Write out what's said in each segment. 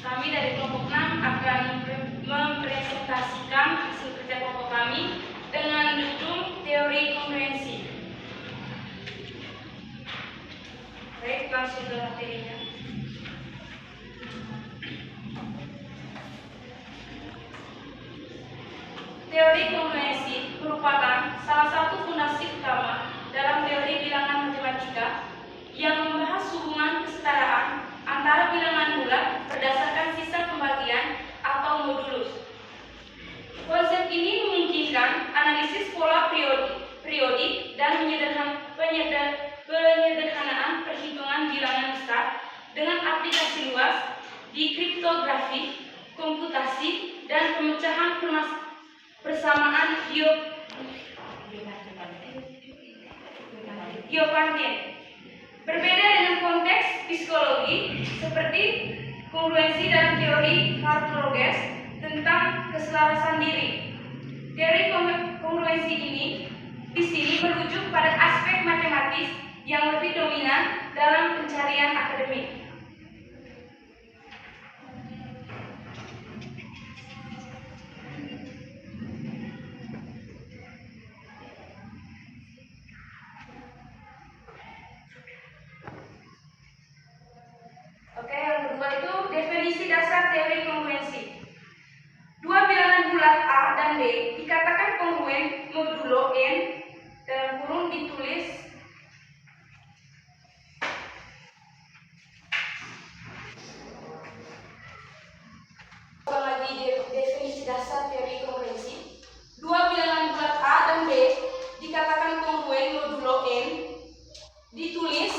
Kami dari kelompok 6 akan mempresentasikan hasil kerja kelompok kami dengan judul teori kongruensi. Baik, langsung ke materinya. Teori kongruensi merupakan salah satu fondasi utama dalam teori bilangan matematika yang membahas hubungan kesetaraan antara bilangan bulat berdasarkan sistem pembagian atau modulus. Konsep ini memungkinkan analisis pola periodik dan penyederhanaan perhitungan bilangan besar dengan aplikasi luas di kriptografi, komputasi, dan pemecahan persamaan geokvantian. Berbeda dengan konteks psikologi seperti kongruensi dalam teori Carl Rogers tentang keselarasan diri. Teori kongruensi ini di sini merujuk pada aspek matematis yang lebih dominan dalam pencarian akademik. Yang kedua itu definisi dasar teori kongruensi. Dua bilangan bulat A dan B dikatakan kongruen modulo N dalam kurung ditulis lagi definisi dasar teori kongruensi. Dua bilangan bulat A dan B dikatakan kongruen modulo N ditulis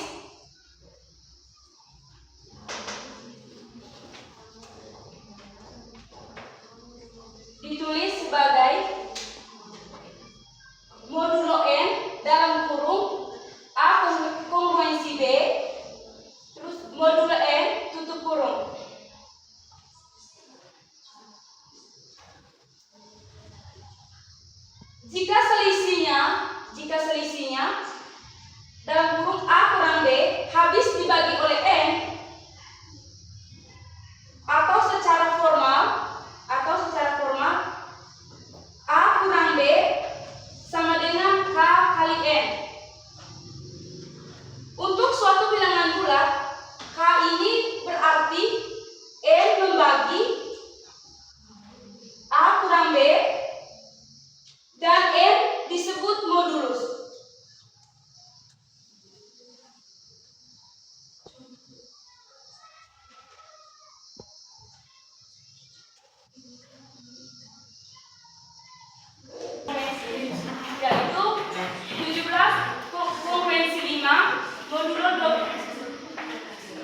sebagai modulo N dalam kurung A kongruensi B terus modulo N tutup kurung. Jika selisihnya dalam kurung A kurang B habis dibagi oleh N atau secara formal A kurang B sama dengan K kali N. Untuk suatu bilangan bulat, K ini berarti N membagi A kurang B dan N disebut modulus.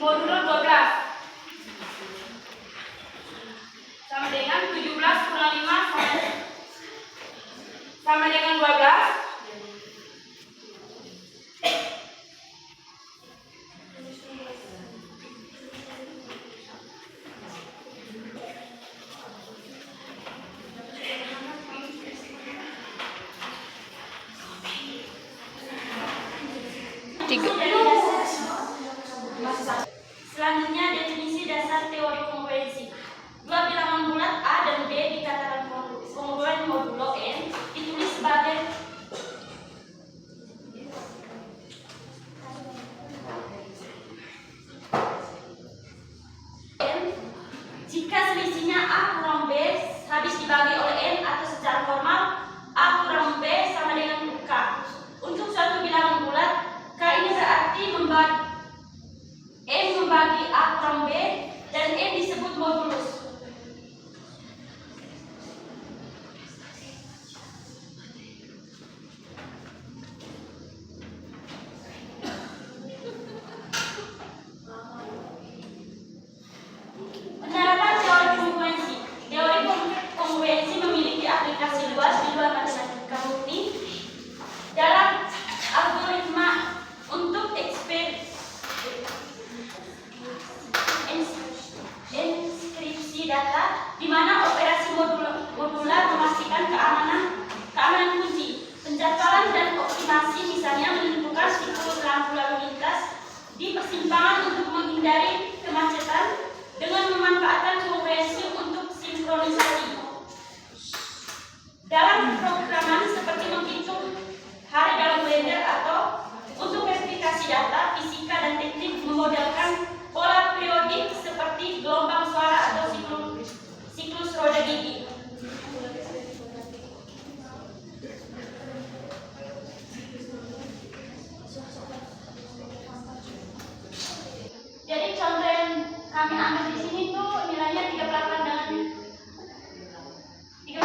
Modulo 12 sama dengan 17 kurang 5 sama dengan 12. Selanjutnya definisi dasar teori kongruensi. Dua bilangan bulat A dan B dikatakan kongruen modulo N ditulis sebagai N jika selisihnya A kurang B habis dibagi oleh N atau secara formal A kurang B sama dengan K. Untuk suatu bilangan bulat K ini berarti memodelkan pola periodik seperti gelombang suara atau siklus roda gigi. Jadi contoh yang kami ambil di sini tuh nilainya 38 dengan 13.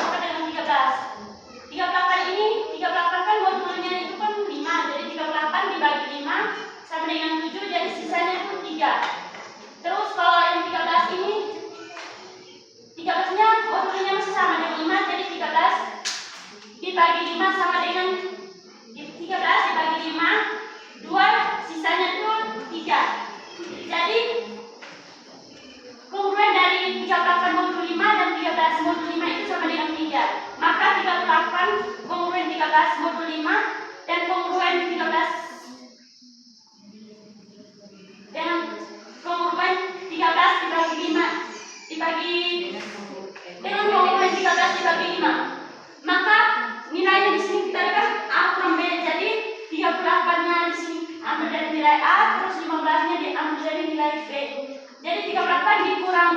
38 ini, 38 kan modulnya itu kan 5, jadi 38 dibagi 5 sama dengan 7, jadi sisanya itu 3. Terus kalau yang 13 ini, 13-nya modulnya masih sama dengan 5, jadi 13 dibagi 5 sama dengan 13 dibagi 5, 2, sisanya itu 3. Jadi kongruen dari 38 modul 5 dan 13 modul 5 itu sama dengan 3. Maka 38 kongruen 13 modul 5 dan kongruen 13 dengan kongruen 13 dibagi 5 dibagi dengan kongruen 13 dibagi 5. Maka nilainya di sini kita lihat A kurang B. Jadi 38-nya di sini ambil dari nilai A, terus 15-nya diambil dari nilai B. Jadi 38 dikurang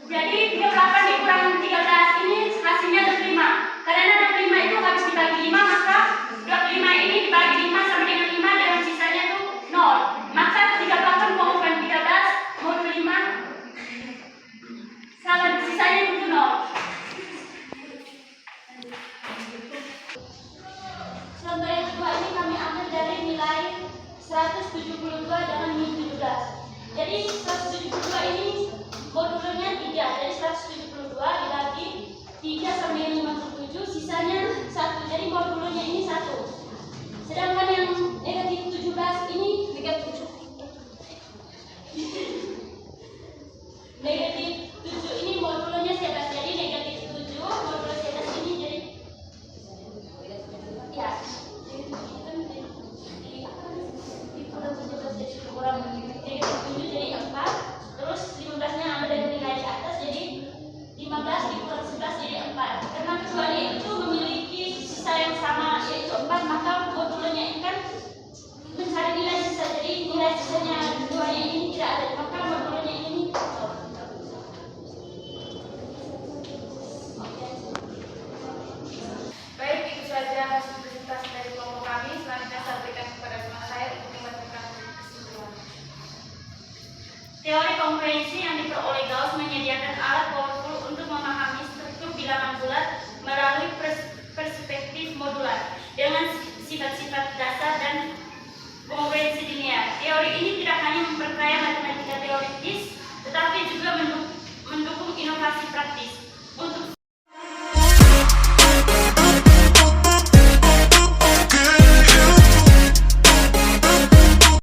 jadi 38 dikurang 13 ini hasilnya 25. Karena 25 itu habis dibagi 5, maka 25 ini dibagi 5 sama dengan 5 dan sisanya itu 0. Maka 38 kongruen 13 modul 5 sama sisanya itu 0. Contoh yang kedua ini kami ambil dari nilai 172 dengan min 17. Jadi 172 ini modulnya 3, jadi 172 dibagi 3 sama dengan 57, sisanya 1. Jadi modulnya ini 1. Sedangkan yang negatif 17 ini negatif 7 ini modulnya 11. Jadi negatif 7 modul 11 ini jadi ya kurang negatif 7 jadi 4. Terus 15-nya ambil dari nilai di atas, jadi 15 dikurang 11 jadi 4. Karena keduanya itu memiliki sisa yang sama yaitu 4, maka modulnya ini kan mencari nilai sisa. Jadi nilai sisanya keduanya ini tidak ada, maka modulnya ini Baik, itu saja hasil presentasi dari kelompok kami. Selanjutnya saya berikan kepada teman saya untuk membacakan kesimpulan. teori komprehensi yang diperoleh Gauss menyediakan alat powerful untuk memahami struktur bilangan bulat melalui perspektif modular dengan sifat-sifat dasar dan kongruensi linear. Teori ini tidak hanya memperkaya matematika teoritis, tetapi juga mendukung inovasi praktis. Untuk